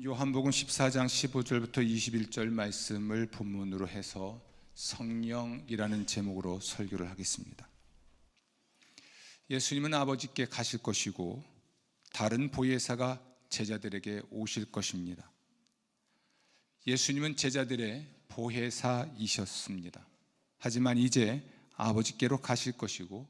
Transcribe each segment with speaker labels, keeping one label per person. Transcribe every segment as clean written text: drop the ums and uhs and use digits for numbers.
Speaker 1: 요한복음 14장 15절부터 21절 말씀을 본문으로 해서 성령이라는 제목으로 설교를 하겠습니다. 예수님은 아버지께 가실 것이고 다른 보혜사가 제자들에게 오실 것입니다. 예수님은 제자들의 보혜사이셨습니다. 하지만 이제 아버지께로 가실 것이고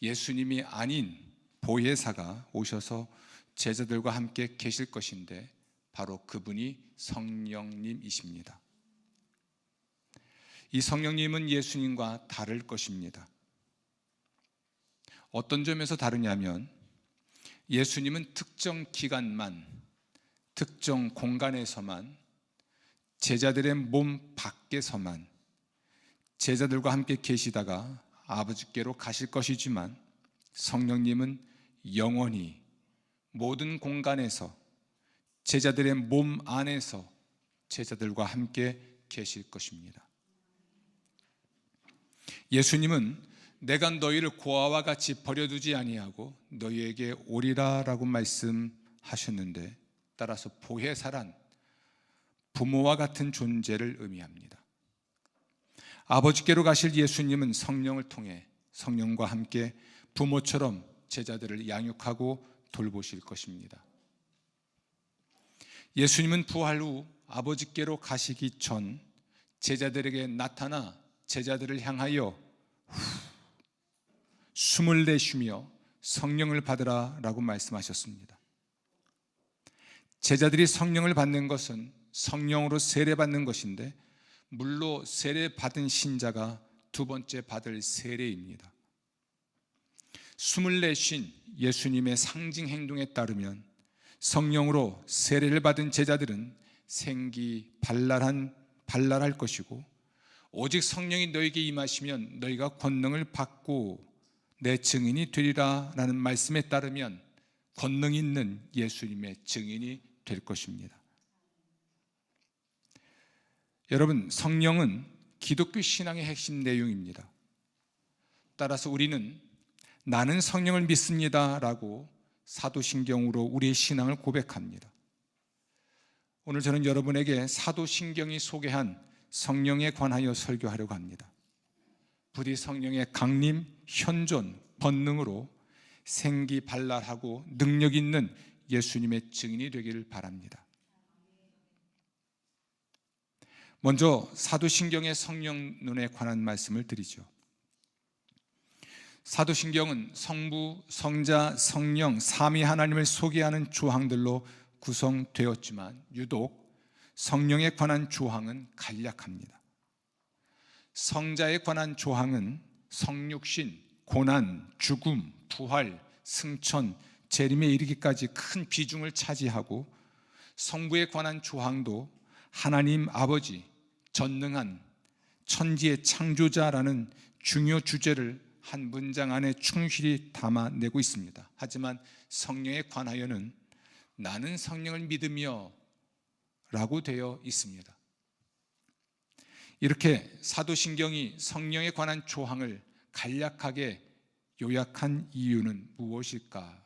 Speaker 1: 예수님이 아닌 보혜사가 오셔서 제자들과 함께 계실 것인데 바로 그분이 성령님이십니다. 이 성령님은 예수님과 다를 것입니다. 어떤 점에서 다르냐면 예수님은 특정 기간만, 특정 공간에서만, 제자들의 몸 밖에서만 제자들과 함께 계시다가 아버지께로 가실 것이지만 성령님은 영원히 모든 공간에서 제자들의 몸 안에서 제자들과 함께 계실 것입니다. 예수님은 내가 너희를 고아와 같이 버려두지 아니하고 너희에게 오리라 라고 말씀하셨는데, 따라서 보혜사란 부모와 같은 존재를 의미합니다. 아버지께로 가실 예수님은 성령을 통해 성령과 함께 부모처럼 제자들을 양육하고 돌보실 것입니다. 예수님은 부활 후 아버지께로 가시기 전 제자들에게 나타나 제자들을 향하여 숨을 내쉬며 성령을 받으라 라고 말씀하셨습니다. 제자들이 성령을 받는 것은 성령으로 세례받는 것인데, 물로 세례받은 신자가 두 번째 받을 세례입니다. 숨을 내쉰 예수님의 상징 행동에 따르면 성령으로 세례를 받은 제자들은 생기발랄할 것이고, 오직 성령이 너에게 임하시면 너희가 권능을 받고 내 증인이 되리라 라는 말씀에 따르면 권능 있는 예수님의 증인이 될 것입니다. 여러분, 성령은 기독교 신앙의 핵심 내용입니다. 따라서 우리는 나는 성령을 믿습니다 라고 사도신경으로 우리의 신앙을 고백합니다. 오늘 저는 여러분에게 사도신경이 소개한 성령에 관하여 설교하려고 합니다. 부디 성령의 강림, 현존, 권능으로 생기발랄하고 능력 있는 예수님의 증인이 되기를 바랍니다. 먼저 사도신경의 성령론에 관한 말씀을 드리죠. 사도신경은 성부, 성자, 성령, 삼위 하나님을 소개하는 조항들로 구성되었지만 유독 성령에 관한 조항은 간략합니다. 성자에 관한 조항은 성육신, 고난, 죽음, 부활, 승천, 재림에 이르기까지 큰 비중을 차지하고, 성부에 관한 조항도 하나님 아버지, 전능한 천지의 창조자라는 중요 주제를 한 문장 안에 충실히 담아내고 있습니다. 하지만 성령에 관하여는 나는 성령을 믿으며 라고 되어 있습니다. 이렇게 사도신경이 성령에 관한 조항을 간략하게 요약한 이유는 무엇일까?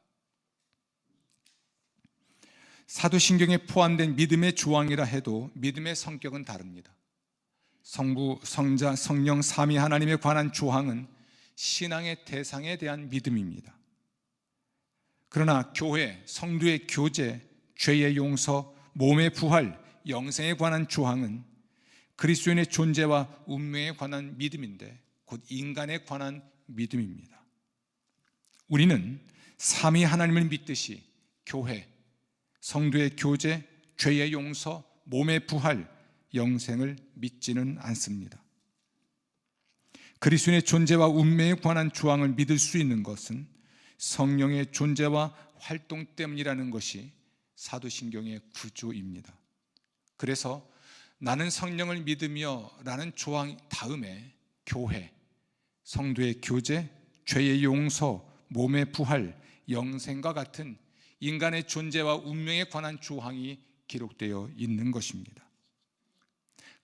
Speaker 1: 사도신경에 포함된 믿음의 조항이라 해도 믿음의 성격은 다릅니다. 성부, 성자, 성령 삼위 하나님에 관한 조항은 신앙의 대상에 대한 믿음입니다. 그러나 교회, 성도의 교제, 죄의 용서, 몸의 부활, 영생에 관한 조항은 그리스도인의 존재와 운명에 관한 믿음인데 곧 인간에 관한 믿음입니다. 우리는 삼위 하나님을 믿듯이 교회, 성도의 교제, 죄의 용서, 몸의 부활, 영생을 믿지는 않습니다. 그리스도인의 존재와 운명에 관한 조항을 믿을 수 있는 것은 성령의 존재와 활동 때문이라는 것이 사도신경의 구조입니다. 그래서 나는 성령을 믿으며 라는 조항 다음에 교회, 성도의 교제, 죄의 용서, 몸의 부활, 영생과 같은 인간의 존재와 운명에 관한 조항이 기록되어 있는 것입니다.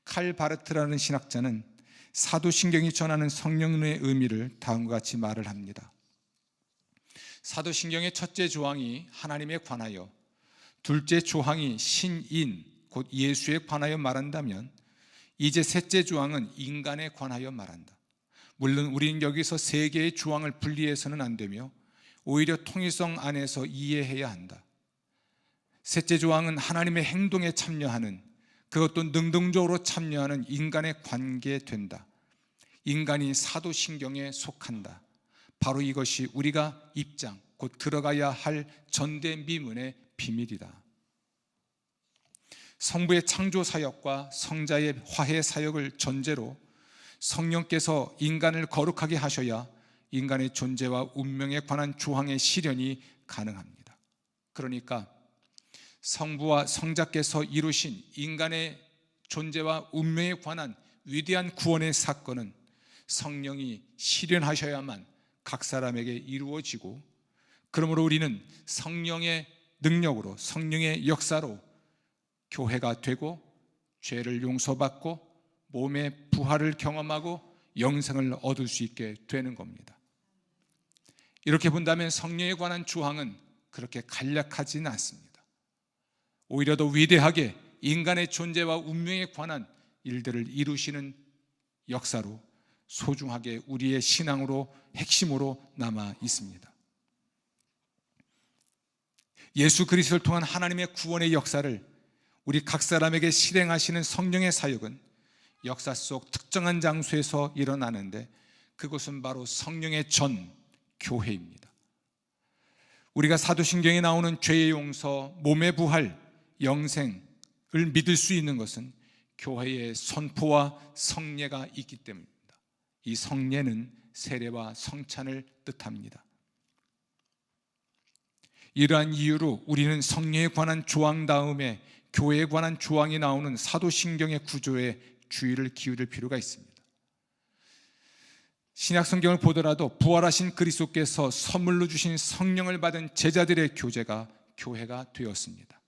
Speaker 1: 칼 바르트라는 신학자는 사도신경이 전하는 성령의 의미를 다음과 같이 말을 합니다. 사도신경의 첫째 조항이 하나님에 관하여, 둘째 조항이 신인, 곧 예수에 관하여 말한다면 이제 셋째 조항은 인간에 관하여 말한다. 물론 우리는 여기서 세 개의 조항을 분리해서는 안 되며 오히려 통일성 안에서 이해해야 한다. 셋째 조항은 하나님의 행동에 참여하는, 그것도 능동적으로 참여하는 인간의 관계에 된다. 인간이 사도신경에 속한다. 바로 이것이 우리가 입장, 곧 들어가야 할 전대미문의 비밀이다. 성부의 창조 사역과 성자의 화해 사역을 전제로 성령께서 인간을 거룩하게 하셔야 인간의 존재와 운명에 관한 조항의 실현이 가능합니다. 그러니까 성부와 성자께서 이루신 인간의 존재와 운명에 관한 위대한 구원의 사건은 성령이 실현하셔야만 각 사람에게 이루어지고, 그러므로 우리는 성령의 능력으로, 성령의 역사로 교회가 되고 죄를 용서받고 몸의 부활을 경험하고 영생을 얻을 수 있게 되는 겁니다. 이렇게 본다면 성령에 관한 조항은 그렇게 간략하지는 않습니다. 오히려 더 위대하게 인간의 존재와 운명에 관한 일들을 이루시는 역사로 소중하게 우리의 신앙으로 핵심으로 남아 있습니다. 예수 그리스도를 통한 하나님의 구원의 역사를 우리 각 사람에게 실행하시는 성령의 사역은 역사 속 특정한 장소에서 일어나는데 그것은 바로 성령의 전 교회입니다. 우리가 사도신경에 나오는 죄의 용서, 몸의 부활, 영생을 믿을 수 있는 것은 교회의 선포와 성례가 있기 때문입니다. 이 성례는 세례와 성찬을 뜻합니다. 이러한 이유로 우리는 성례에 관한 조항 다음에 교회에 관한 조항이 나오는 사도신경의 구조에 주의를 기울일 필요가 있습니다. 신약 성경을 보더라도 부활하신 그리스도께서 선물로 주신 성령을 받은 제자들의 교제가 교회가 되었습니다.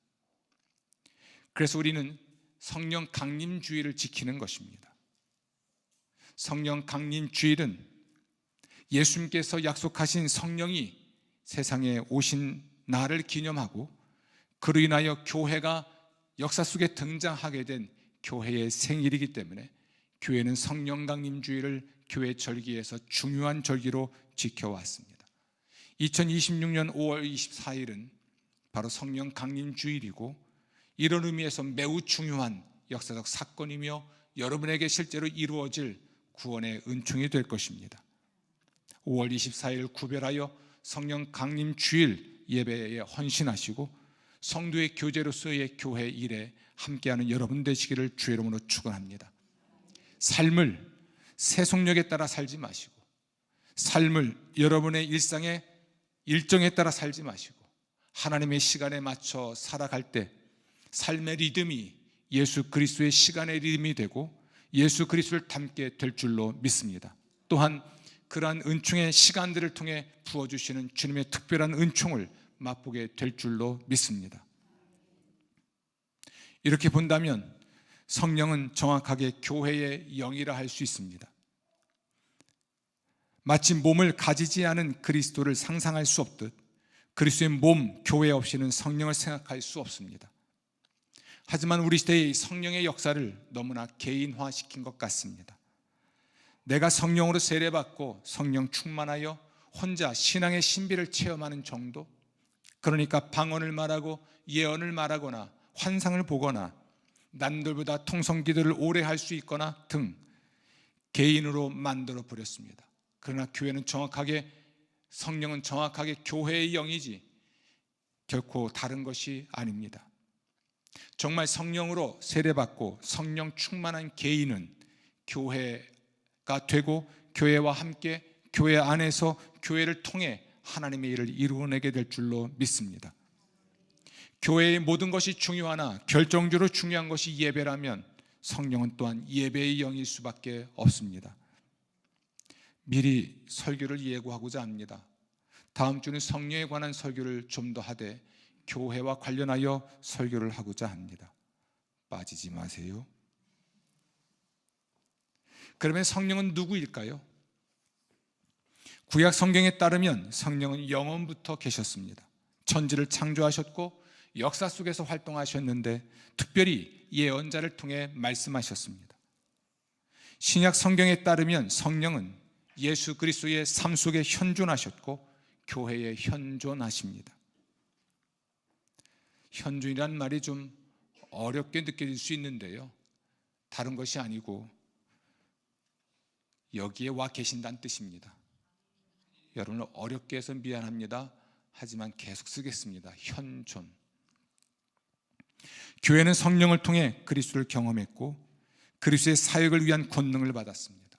Speaker 1: 그래서 우리는 성령 강림 주일을 지키는 것입니다. 성령 강림 주일은 예수님께서 약속하신 성령이 세상에 오신 날을 기념하고 그로 인하여 교회가 역사 속에 등장하게 된 교회의 생일이기 때문에 교회는 성령 강림 주일을 교회 절기에서 중요한 절기로 지켜왔습니다. 2026년 5월 24일은 바로 성령 강림 주일이고 이런 의미에서 매우 중요한 역사적 사건이며 여러분에게 실제로 이루어질 구원의 은총이 될 것입니다. 5월 24일 구별하여 성령 강림 주일 예배에 헌신하시고 성도의 교제로서의 교회 일에 함께하는 여러분 되시기를 주의 이름으로 축원합니다. 삶을 세속력에 따라 살지 마시고, 삶을 여러분의 일상의 일정에 따라 살지 마시고 하나님의 시간에 맞춰 살아갈 때 삶의 리듬이 예수 그리스도의 시간의 리듬이 되고 예수 그리스도를 닮게 될 줄로 믿습니다. 또한 그러한 은총의 시간들을 통해 부어주시는 주님의 특별한 은총을 맛보게 될 줄로 믿습니다. 이렇게 본다면 성령은 정확하게 교회의 영이라 할 수 있습니다. 마치 몸을 가지지 않은 그리스도를 상상할 수 없듯 그리스도의 몸, 교회 없이는 성령을 생각할 수 없습니다. 하지만 우리 시대의 성령의 역사를 너무나 개인화시킨 것 같습니다. 내가 성령으로 세례받고 성령 충만하여 혼자 신앙의 신비를 체험하는 정도, 그러니까 방언을 말하고 예언을 말하거나 환상을 보거나 남들보다 통성기도를 오래 할 수 있거나 등 개인으로 만들어 버렸습니다. 그러나 교회는 정확하게, 성령은 정확하게 교회의 영이지 결코 다른 것이 아닙니다. 정말 성령으로 세례받고 성령 충만한 개인은 교회가 되고 교회와 함께 교회 안에서 교회를 통해 하나님의 일을 이루어내게 될 줄로 믿습니다. 교회의 모든 것이 중요하나 결정적으로 중요한 것이 예배라면 성령은 또한 예배의 영일 수밖에 없습니다. 미리 설교를 예고하고자 합니다. 다음 주는 성령에 관한 설교를 좀 더 하되 교회와 관련하여 설교를 하고자 합니다. 빠지지 마세요. 그러면 성령은 누구일까요? 구약 성경에 따르면 성령은 영원부터 계셨습니다. 천지를 창조하셨고 역사 속에서 활동하셨는데 특별히 예언자를 통해 말씀하셨습니다. 신약 성경에 따르면 성령은 예수 그리스도의 삶 속에 현존하셨고 교회에 현존하십니다. 현존이란 말이 좀 어렵게 느껴질 수 있는데요, 다른 것이 아니고 여기에 와 계신다는 뜻입니다. 여러분을 어렵게 해서 미안합니다. 하지만 계속 쓰겠습니다. 현존. 교회는 성령을 통해 그리스도를 경험했고 그리스도의 사역을 위한 권능을 받았습니다.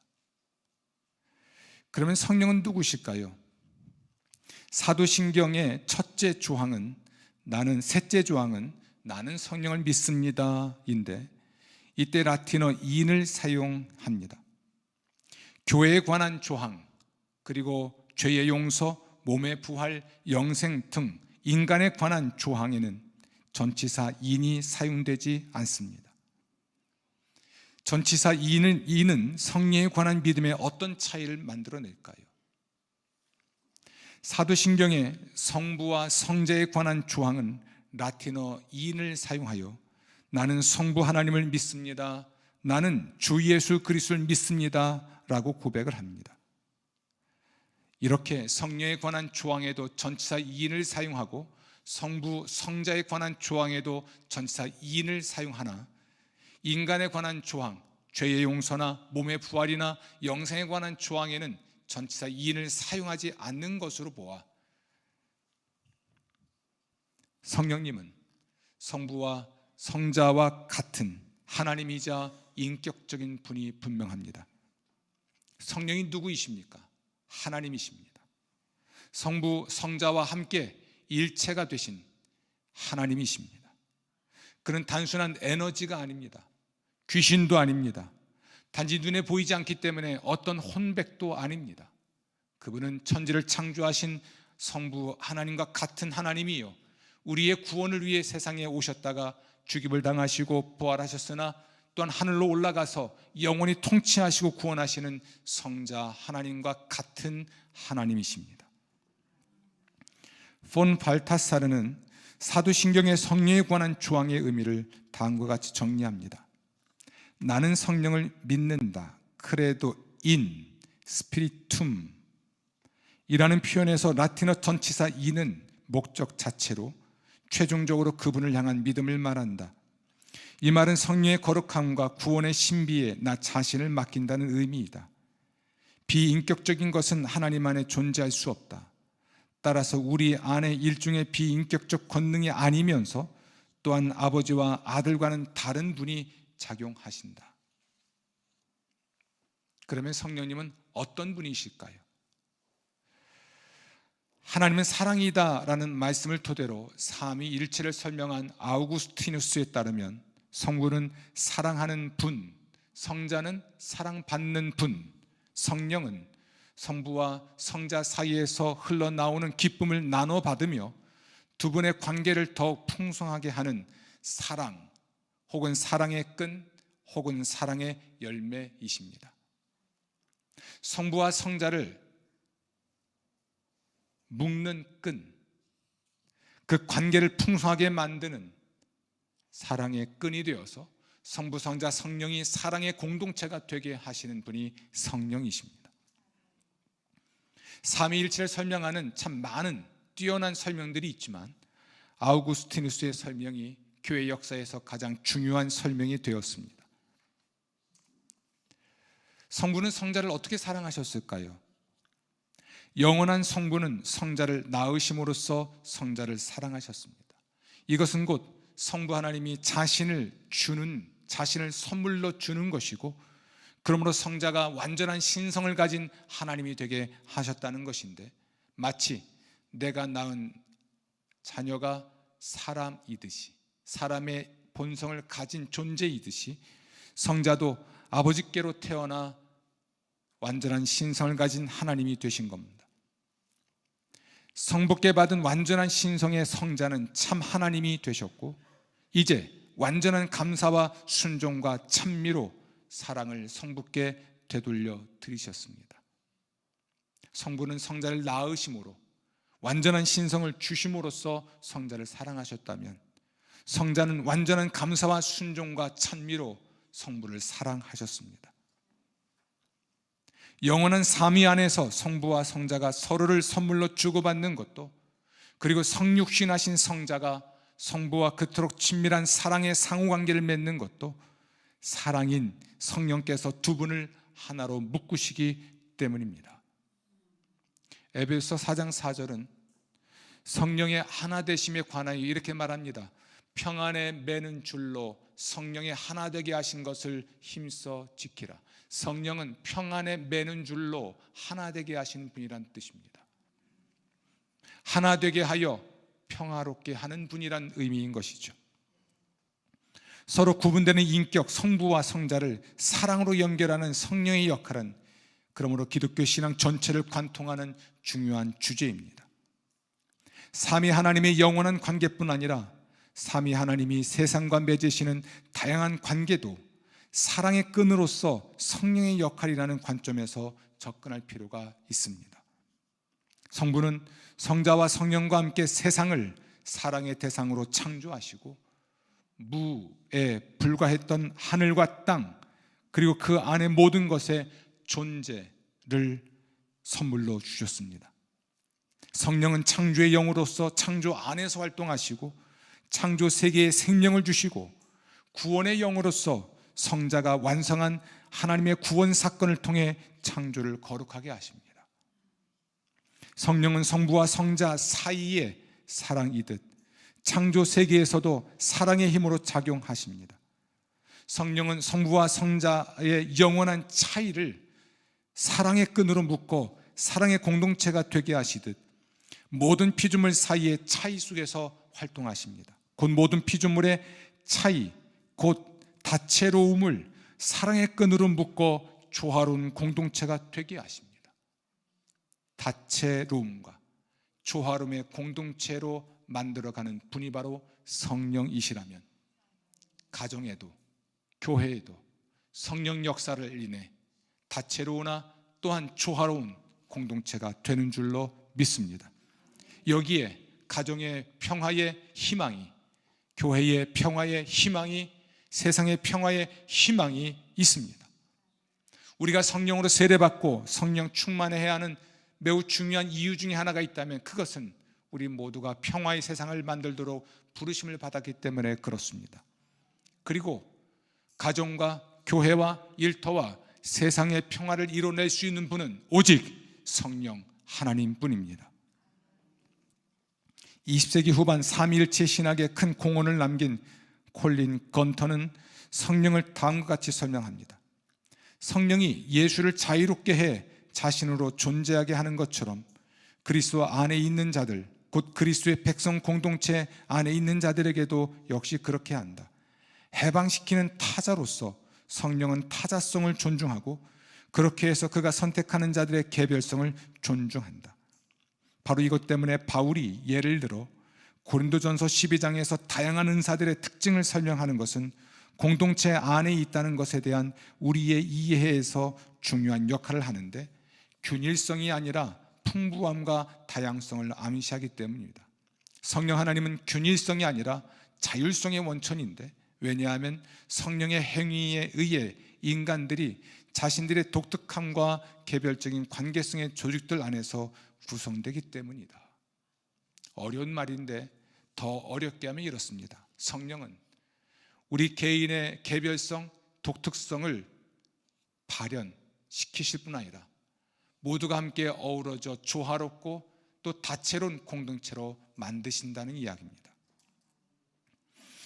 Speaker 1: 그러면 성령은 누구실까요? 사도신경의 셋째 조항은 나는 성령을 믿습니다인데 이때 라틴어 인을 사용합니다. 교회에 관한 조항, 그리고 죄의 용서, 몸의 부활, 영생 등 인간에 관한 조항에는 전치사 인이 사용되지 않습니다. 전치사 인은 성령에 관한 믿음에 어떤 차이를 만들어낼까요? 사도신경의 성부와 성자에 관한 조항은 라틴어 인을 사용하여 나는 성부 하나님을 믿습니다, 나는 주 예수 그리스도를 믿습니다 라고 고백을 합니다. 이렇게 성령에 관한 조항에도 전치사 인을 사용하고 성부, 성자에 관한 조항에도 전치사 인을 사용하나 인간에 관한 조항, 죄의 용서나 몸의 부활이나 영생에 관한 조항에는 전치사 인을 사용하지 않는 것으로 보아 성령님은 성부와 성자와 같은 하나님이자 인격적인 분이 분명합니다. 성령이 누구이십니까? 하나님이십니다. 성부, 성자와 함께 일체가 되신 하나님이십니다. 그는 단순한 에너지가 아닙니다. 귀신도 아닙니다. 단지 눈에 보이지 않기 때문에 어떤 혼백도 아닙니다. 그분은 천지를 창조하신 성부 하나님과 같은 하나님이요, 우리의 구원을 위해 세상에 오셨다가 죽임을 당하시고 부활하셨으나 또한 하늘로 올라가서 영원히 통치하시고 구원하시는 성자 하나님과 같은 하나님이십니다. 폰 발타사르는 사도신경의 성령에 관한 조항의 의미를 다음과 같이 정리합니다. 나는 성령을 믿는다, 크레도 인 스피리툼 이라는 표현에서 라틴어 전치사 인은 목적 자체로 최종적으로 그분을 향한 믿음을 말한다. 이 말은 성령의 거룩함과 구원의 신비에 나 자신을 맡긴다는 의미이다. 비인격적인 것은 하나님 안에 존재할 수 없다. 따라서 우리 안에 일종의 비인격적 권능이 아니면서 또한 아버지와 아들과는 다른 분이 작용하신다. 그러면 성령님은 어떤 분이실까요? 하나님은 사랑이다라는 말씀을 토대로 삼위일체를 설명한 아우구스티누스에 따르면 성부는 사랑하는 분, 성자는 사랑받는 분, 성령은 성부와 성자 사이에서 흘러나오는 기쁨을 나눠 받으며 두 분의 관계를 더욱 풍성하게 하는 사랑, 혹은 사랑의 끈, 혹은 사랑의 열매이십니다. 성부와 성자를 묶는 끈, 그 관계를 풍성하게 만드는 사랑의 끈이 되어서 성부, 성자, 성령이 사랑의 공동체가 되게 하시는 분이 성령이십니다. 삼위일체를 설명하는 참 많은 뛰어난 설명들이 있지만 아우구스티누스의 설명이 교회 역사에서 가장 중요한 설명이 되었습니다. 성부는 성자를 어떻게 사랑하셨을까요? 영원한 성부는 성자를 낳으심으로써 성자를 사랑하셨습니다. 이것은 곧 성부 하나님이 자신을 선물로 주는 것이고, 그러므로 성자가 완전한 신성을 가진 하나님이 되게 하셨다는 것인데, 마치 내가 낳은 자녀가 사람이듯이, 사람의 본성을 가진 존재이듯이 성자도 아버지께로 태어나 완전한 신성을 가진 하나님이 되신 겁니다. 성부께 받은 완전한 신성의 성자는 참 하나님이 되셨고, 이제 완전한 감사와 순종과 찬미로 사랑을 성부께 되돌려 드리셨습니다. 성부는 성자를 낳으심으로 완전한 신성을 주심으로써 성자를 사랑하셨다면, 성자는 완전한 감사와 순종과 찬미로 성부를 사랑하셨습니다. 영원한 삼위 안에서 성부와 성자가 서로를 선물로 주고받는 것도, 그리고 성육신하신 성자가 성부와 그토록 친밀한 사랑의 상호관계를 맺는 것도 사랑인 성령께서 두 분을 하나로 묶으시기 때문입니다. 에베소 4장 4절은 성령의 하나 되심에 관하여 이렇게 말합니다. 평안에 매는 줄로 성령의 하나 되게 하신 것을 힘써 지키라. 성령은 평안에 매는 줄로 하나 되게 하시는 분이란 뜻입니다. 하나 되게 하여 평화롭게 하는 분이란 의미인 것이죠. 서로 구분되는 인격 성부와 성자를 사랑으로 연결하는 성령의 역할은 그러므로 기독교 신앙 전체를 관통하는 중요한 주제입니다. 삼위 하나님의 영원한 관계뿐 아니라 삼위 하나님이 세상과 맺으시는 다양한 관계도 사랑의 끈으로서 성령의 역할이라는 관점에서 접근할 필요가 있습니다. 성부는 성자와 성령과 함께 세상을 사랑의 대상으로 창조하시고 무에 불과했던 하늘과 땅, 그리고 그 안의 모든 것의 존재를 선물로 주셨습니다. 성령은 창조의 영으로서 창조 안에서 활동하시고 창조 세계에 생명을 주시고 구원의 영으로서 성자가 완성한 하나님의 구원 사건을 통해 창조를 거룩하게 하십니다. 성령은 성부와 성자 사이의 사랑이듯 창조 세계에서도 사랑의 힘으로 작용하십니다. 성령은 성부와 성자의 영원한 차이를 사랑의 끈으로 묶고 사랑의 공동체가 되게 하시듯 모든 피조물 사이의 차이 속에서 활동하십니다. 곧 모든 피조물의 차이, 곧 다채로움을 사랑의 끈으로 묶고 조화로운 공동체가 되게 하십니다. 다채로움과 조화로움의 공동체로 만들어가는 분이 바로 성령이시라면 가정에도 교회에도 성령 역사를 인해 다채로우나 또한 조화로운 공동체가 되는 줄로 믿습니다. 여기에 가정의 평화의 희망이, 교회의 평화의 희망이, 세상의 평화의 희망이 있습니다. 우리가 성령으로 세례받고 성령 충만해야 하는 매우 중요한 이유 중에 하나가 있다면 그것은 우리 모두가 평화의 세상을 만들도록 부르심을 받았기 때문에 그렇습니다. 그리고 가정과 교회와 일터와 세상의 평화를 이뤄낼 수 있는 분은 오직 성령 하나님뿐입니다. 20세기 후반 삼위일체 신학에 큰 공헌을 남긴 콜린 건터는 성령을 다음과 같이 설명합니다. 성령이 예수를 자유롭게 해 자신으로 존재하게 하는 것처럼 그리스도 안에 있는 자들, 곧 그리스도의 백성 공동체 안에 있는 자들에게도 역시 그렇게 한다. 해방시키는 타자로서 성령은 타자성을 존중하고 그렇게 해서 그가 선택하는 자들의 개별성을 존중한다. 바로 이것 때문에 바울이 예를 들어 고린도전서 12장에서 다양한 은사들의 특징을 설명하는 것은 공동체 안에 있다는 것에 대한 우리의 이해에서 중요한 역할을 하는데 균일성이 아니라 풍부함과 다양성을 암시하기 때문입니다. 성령 하나님은 균일성이 아니라 자율성의 원천인데, 왜냐하면 성령의 행위에 의해 인간들이 자신들의 독특함과 개별적인 관계성의 조직들 안에서 구성되기 때문이다. 어려운 말인데 더 어렵게 하면 이렇습니다. 성령은 우리 개인의 개별성, 독특성을 발현시키실 뿐 아니라 모두가 함께 어우러져 조화롭고 또 다채로운 공동체로 만드신다는 이야기입니다.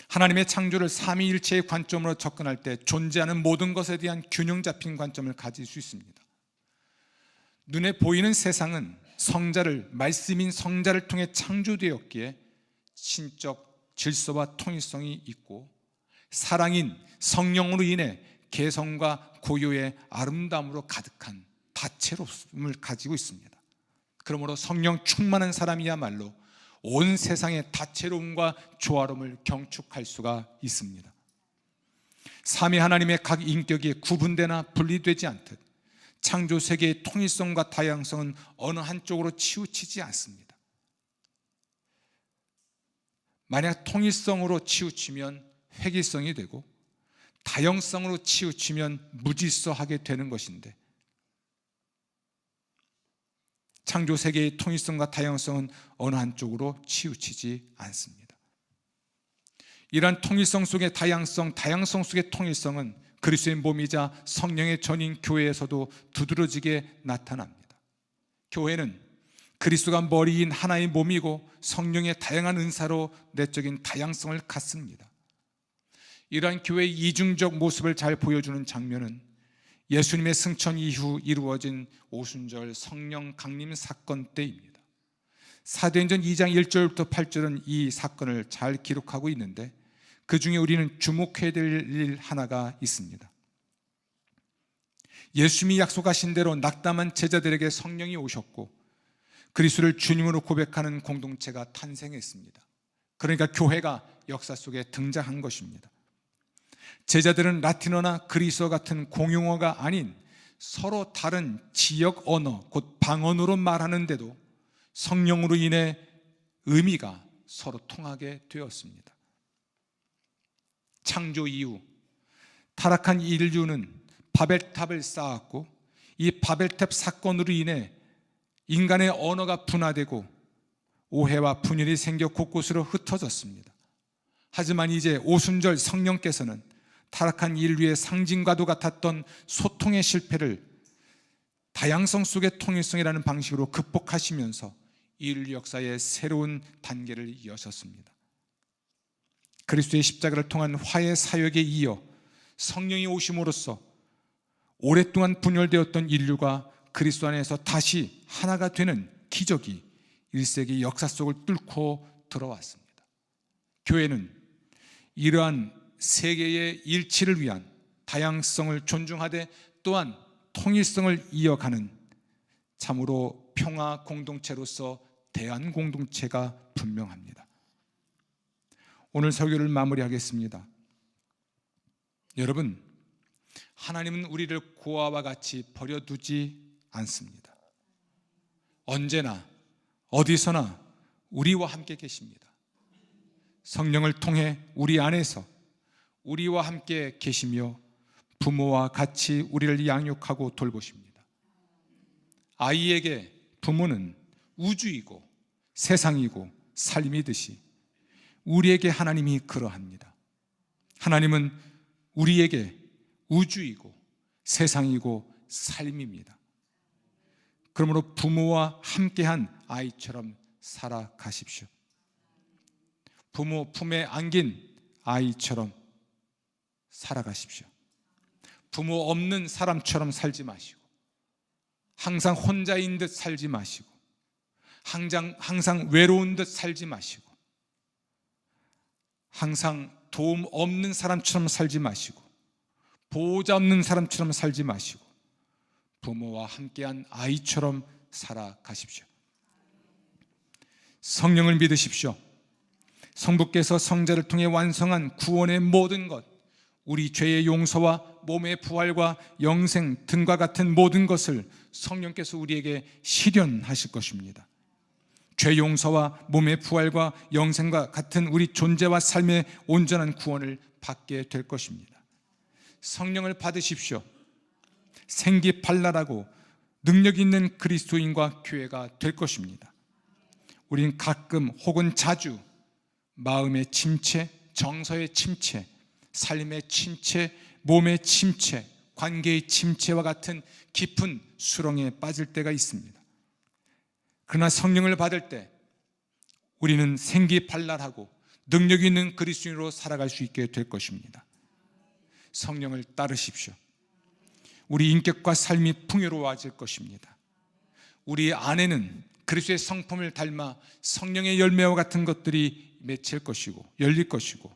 Speaker 1: 하나님의 창조를 삼위일체의 관점으로 접근할 때 존재하는 모든 것에 대한 균형 잡힌 관점을 가질 수 있습니다. 눈에 보이는 세상은 성자를, 말씀인 성자를 통해 창조되었기에 신적 질서와 통일성이 있고 사랑인 성령으로 인해 개성과 고요의 아름다움으로 가득한 다채로움을 가지고 있습니다. 그러므로 성령 충만한 사람이야말로 온 세상의 다채로움과 조화로움을 경축할 수가 있습니다. 삼위 하나님의 각 인격이 구분되나 분리되지 않듯 창조 세계의 통일성과 다양성은 어느 한쪽으로 치우치지 않습니다. 만약 통일성으로 치우치면 회귀성이 되고 다형성으로 치우치면 무질서하게 되는 것인데, 창조 세계의 통일성과 다양성은 어느 한쪽으로 치우치지 않습니다. 이러한 통일성 속의 다양성, 다양성 속의 통일성은 그리스도의 몸이자 성령의 전인 교회에서도 두드러지게 나타납니다. 교회는 그리스도가 머리인 하나의 몸이고 성령의 다양한 은사로 내적인 다양성을 갖습니다. 이러한 교회의 이중적 모습을 잘 보여주는 장면은 예수님의 승천 이후 이루어진 오순절 성령 강림 사건 때입니다. 사도행전 2장 1절부터 8절은 이 사건을 잘 기록하고 있는데, 그 중에 우리는 주목해야 될 일 하나가 있습니다. 예수님이 약속하신 대로 낙담한 제자들에게 성령이 오셨고 그리스도를 주님으로 고백하는 공동체가 탄생했습니다. 그러니까 교회가 역사 속에 등장한 것입니다. 제자들은 라틴어나 그리스어 같은 공용어가 아닌 서로 다른 지역 언어, 곧 방언으로 말하는데도 성령으로 인해 의미가 서로 통하게 되었습니다. 창조 이후 타락한 인류는 바벨탑을 쌓았고, 이 바벨탑 사건으로 인해 인간의 언어가 분화되고 오해와 분열이 생겨 곳곳으로 흩어졌습니다. 하지만 이제 오순절 성령께서는 타락한 인류의 상징과도 같았던 소통의 실패를 다양성 속의 통일성이라는 방식으로 극복하시면서 인류 역사의 새로운 단계를 여셨습니다. 그리스도의 십자가를 통한 화해 사역에 이어 성령이 오심으로써 오랫동안 분열되었던 인류가 그리스도 안에서 다시 하나가 되는 기적이 1세기 역사 속을 뚫고 들어왔습니다. 교회는 이러한 세계의 일치를 위한 다양성을 존중하되 또한 통일성을 이어가는 참으로 평화 공동체로서 대한 공동체가 분명합니다. 오늘 설교를 마무리하겠습니다. 여러분, 하나님은 우리를 고아와 같이 버려두지 않습니다. 언제나 어디서나 우리와 함께 계십니다. 성령을 통해 우리 안에서 우리와 함께 계시며 부모와 같이 우리를 양육하고 돌보십니다. 아이에게 부모는 우주이고 세상이고 삶이듯이 우리에게 하나님이 그러합니다. 하나님은 우리에게 우주이고 세상이고 삶입니다. 그러므로 부모와 함께한 아이처럼 살아가십시오. 부모 품에 안긴 아이처럼 살아가십시오. 부모 없는 사람처럼 살지 마시고, 항상 혼자인 듯 살지 마시고, 항상 외로운 듯 살지 마시고, 항상 도움 없는 사람처럼 살지 마시고, 보호자 없는 사람처럼 살지 마시고, 부모와 함께한 아이처럼 살아가십시오. 성령을 믿으십시오. 성부께서 성자를 통해 완성한 구원의 모든 것, 우리 죄의 용서와 몸의 부활과 영생 등과 같은 모든 것을 성령께서 우리에게 실현하실 것입니다. 죄 용서와 몸의 부활과 영생과 같은 우리 존재와 삶의 온전한 구원을 받게 될 것입니다. 성령을 받으십시오. 생기발랄하고 능력 있는 그리스도인과 교회가 될 것입니다. 우리는 가끔 혹은 자주 마음의 침체, 정서의 침체, 삶의 침체, 몸의 침체, 관계의 침체와 같은 깊은 수렁에 빠질 때가 있습니다. 그러나 성령을 받을 때 우리는 생기발랄하고 능력 있는 그리스도인으로 살아갈 수 있게 될 것입니다. 성령을 따르십시오. 우리 인격과 삶이 풍요로워질 것입니다. 우리 안에는 그리스도의 성품을 닮아 성령의 열매와 같은 것들이 맺힐 것이고 열릴 것이고,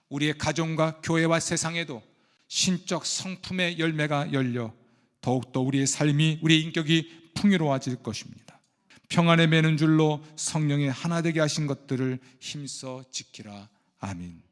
Speaker 1: 우리의 가정과 교회와 세상에도 신적 성품의 열매가 열려 더욱더 우리의 삶이, 우리의 인격이 풍요로워질 것입니다. 평안에 매는 줄로 성령의 하나 되게 하신 것들을 힘써 지키라. 아멘.